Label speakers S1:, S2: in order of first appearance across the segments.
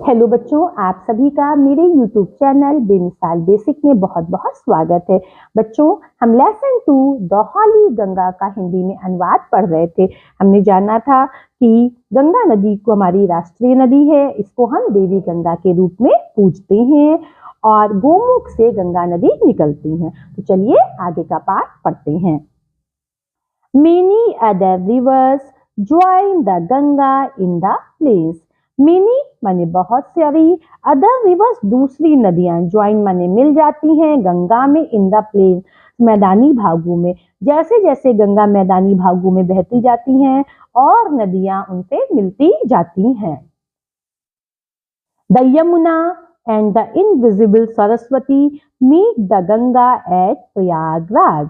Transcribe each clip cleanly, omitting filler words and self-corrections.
S1: Hello बच्चों, आप सभी का मेरे YouTube चैनल बेमिसाल बेसिक में बहुत बहुत स्वागत है। बच्चों, हम लेसन 2 द हॉली गंगा का हिंदी में अनुवाद पढ़ रहे थे। हमने जाना था कि गंगा नदी को हमारी राष्ट्रीय नदी है, इसको हम देवी गंगा के रूप में पूजते हैं और गोमुख से गंगा नदी निकलती है। तो चलिए आगे का पाठ पढ़ते हैं। Many other rivers join the Ganga in the plains. Many माने बहुत सारी, अदर रिवर्स दूसरी नदियां, ज्वाइन माने मिल जाती हैं गंगा में, इन द प्लेन मैदानी भागों में। जैसे जैसे गंगा मैदानी भागों में बहती जाती हैं और नदियां उनसे मिलती जाती हैं। The Yamuna and the invisible Saraswati meet the Ganga at Prayagraj.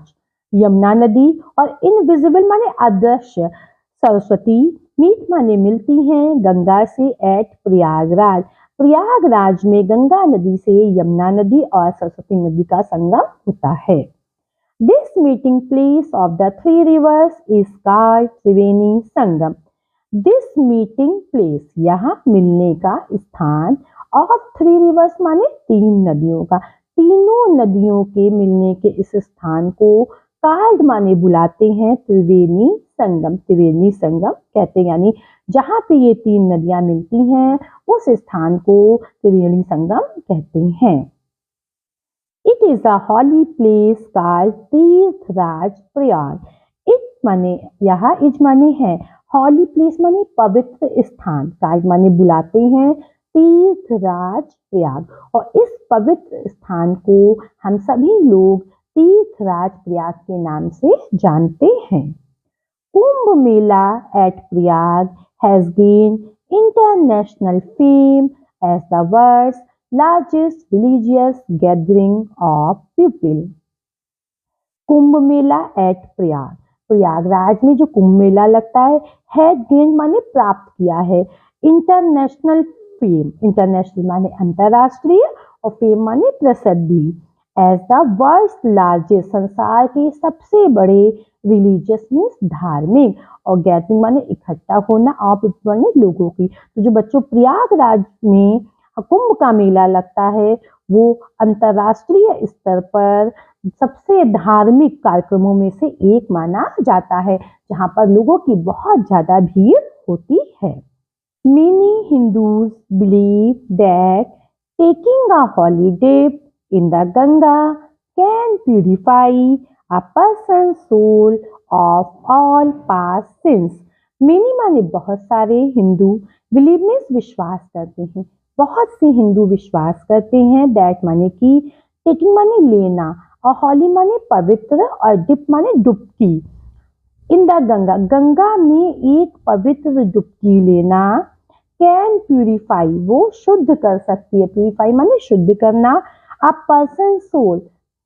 S1: Yamuna नदी और इनविजिबल माने अदृश्य, सरस्वती मीट माने मिलती हैं गंगा से एट प्रयागराज। प्रयागराज में गंगा नदी से यमुना नदी और सरस्वती नदी का संगम होता है। This meeting place of the 3 rivers is called Triveni Sangam. This meeting place, यहाँ मिलने का स्थान, ऑफ 3 rivers माने 3 नदियों का, तीनों नदियों के मिलने के इस स्थान को कार्ड माने बुलाते हैं त्रिवेणी संगम। त्रिवेणी संगम कहते हैं, यानी जहाँ पे ये 3 नदियां मिलती हैं उस स्थान को त्रिवेणी संगम कहते हैं। It is a holy place called Tirthraj Prayag. It माने यहाँ, इज माने है, हॉली प्लेस माने पवित्र स्थान, कार्ड माने बुलाते हैं तीर्थराज प्रयाग, और इस पवित्र स्थान को हम सभी लोग तीर्थराज प्रयाग के नाम से जानते हैं। Kumbh Mela at Prayag has gained international fame as the world's largest religious gathering of people. Kumbh Mela at Prayag, Prayagraj में जो कुंभ मेला लगता है, हैज गेन्ड माने प्राप्त किया है, इंटरनेशनल फेम, इंटरनेशनल माने अंतरराष्ट्रीय और फेम माने प्रसिद्धि, एज द वर्ल्ड्स लार्जेस्ट संसार के सबसे बड़े, रिलीजियस मीन्स धार्मिक, और गैदरिंग माने इकट्ठा होना, ऑफ माने लोगों की। तो जो बच्चों प्रयागराज में कुंभ का मेला लगता है वो अंतरराष्ट्रीय स्तर पर सबसे धार्मिक कार्यक्रमों में से एक माना जाता है, जहाँ पर लोगों की बहुत ज्यादा भीड़ होती है। Many Hindus believe that taking a holy dip in the Ganga can purify a person's soul of all past sins. Many माने बहुत सारे, हिंदू, बिलीव मीन्स विश्वास करते हैं, बहुत से हिंदू विश्वास करते हैं, दैट माने कि, टेकिंग माने लेना, और हॉली माने पवित्र, और डिप माने डुबकी, इन द गंगा, गंगा में एक पवित्र डुबकी लेना, कैन प्यूरिफाई वो शुद्ध कर सकती है, प्यूरिफाई माने शुद्ध करना, अ पर्सन सोल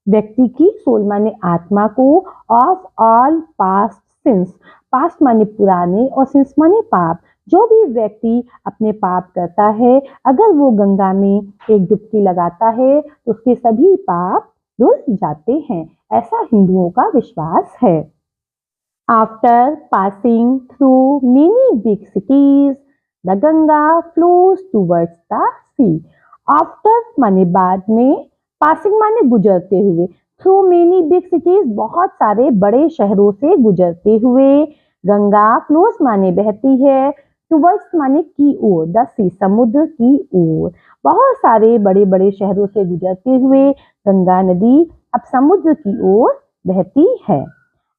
S1: व्यक्ति की, सोल माने आत्मा को, of all past since, past माने पुराने और सिंस माने पाप, जो भी व्यक्ति अपने पाप करता है अगर वो गंगा में एक डुबकी लगाता है तो उसके सभी पाप धुल जाते हैं, ऐसा हिंदुओं का विश्वास है। After passing through many big cities the Ganga flows towards the sea. After माने बाद में, पासिंग माने गुजरते हुए, थ्रू मेनी बिग सिटीज बहुत सारे बड़े शहरों से गुजरते हुए, गंगा फ्लोज माने बहती है, टूवर्ड्स माने की ओर, द सी समुद्र की ओर, बहुत सारे बड़े बड़े शहरों से गुजरते हुए गंगा नदी अब समुद्र की ओर बहती है।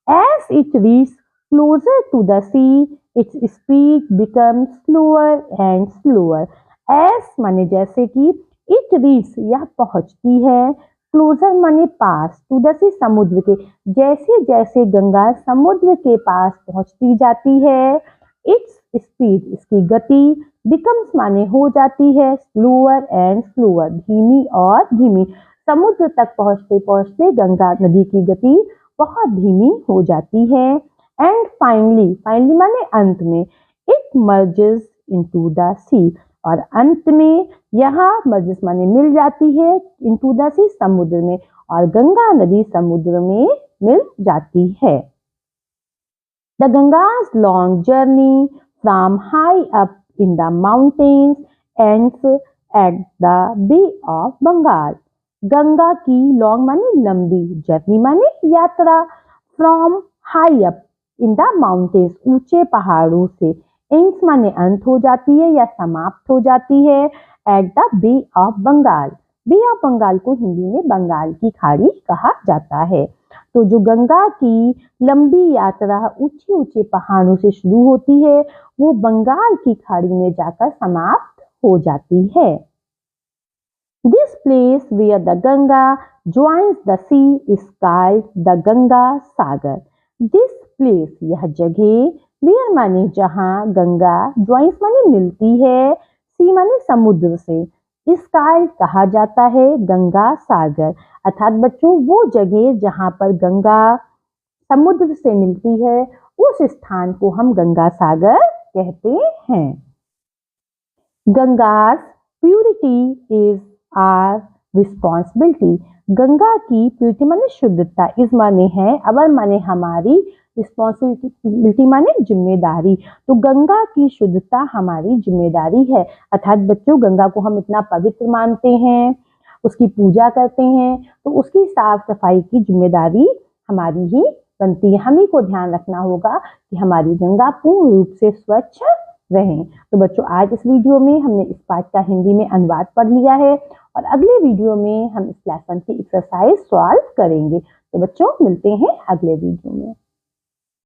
S1: As it reaches closer to the sea, its speed becomes slower and slower. As माने जैसे कि, it reaches यह पहुंचती है, closer माने पास, to the sea समुद्र के, जैसे जैसे गंगा समुद्र के पास पहुंचती जाती है, its speed इसकी गति, becomes माने हो जाती है, slower and slower धीमी और धीमी, समुद्र तक पहुंचते पहुंचते गंगा नदी की गति बहुत धीमी हो जाती है। एंड फाइनली, फाइनली माने अंत में, इट मर्जेस इनटू द सी, और अंत में यहाँ मर्जेस माने मिल जाती है, इनटू द सी समुद्र में, और गंगा नदी समुद्र में मिल जाती है। The Ganga's long journey from high up in the mountains ends at the Bay of Bengal. Ganga की लॉन्ग माने लंबी, जर्नी माने यात्रा, from high up in the mountains ऊंचे पहाड़ों से, एंड्स माने अंत हो जाती है या समाप्त हो जाती है, at the bay of Bengal. Bay of Bengal को हिंदी में बंगाल की खाड़ी कहा जाता है। तो जो गंगा की लंबी यात्रा ऊंचे ऊंचे पहाड़ों से शुरू होती है वो बंगाल की खाड़ी में जाकर समाप्त हो जाती है। This place where the Ganga joins the sea is called the Ganga Sagar. This place यह जगह, where माने जहाँ, गंगा joins माने मिलती है, sea माने समुद्र से, is called कहा जाता है गंगा सागर। अर्थात बच्चों वो जगह जहाँ पर गंगा समुद्र से मिलती है उस स्थान को हम गंगा सागर कहते हैं। गंगा's purity is our responsibility. Ganga की प्यूरिटी माने शुद्धता, इस माने है, अवर माने हमारी, रिस्पॉन्सिबिलिटी माने जिम्मेदारी। तो गंगा की शुद्धता हमारी जिम्मेदारी है। अर्थात बच्चों गंगा को हम इतना पवित्र मानते हैं, उसकी पूजा करते हैं, तो उसकी साफ सफाई की जिम्मेदारी हमारी ही बनती है। हमें को ध्यान रखना होगा कि हमारी गंगा पूर्ण रूप से स्वच्छ रहें। तो बच्चों आज इस वीडियो में हमने इस पाठ का हिंदी में अनुवाद पढ़ लिया है और अगले वीडियो में हम इस लेसन की एक्सरसाइज सॉल्व करेंगे। तो बच्चों मिलते हैं अगले वीडियो में।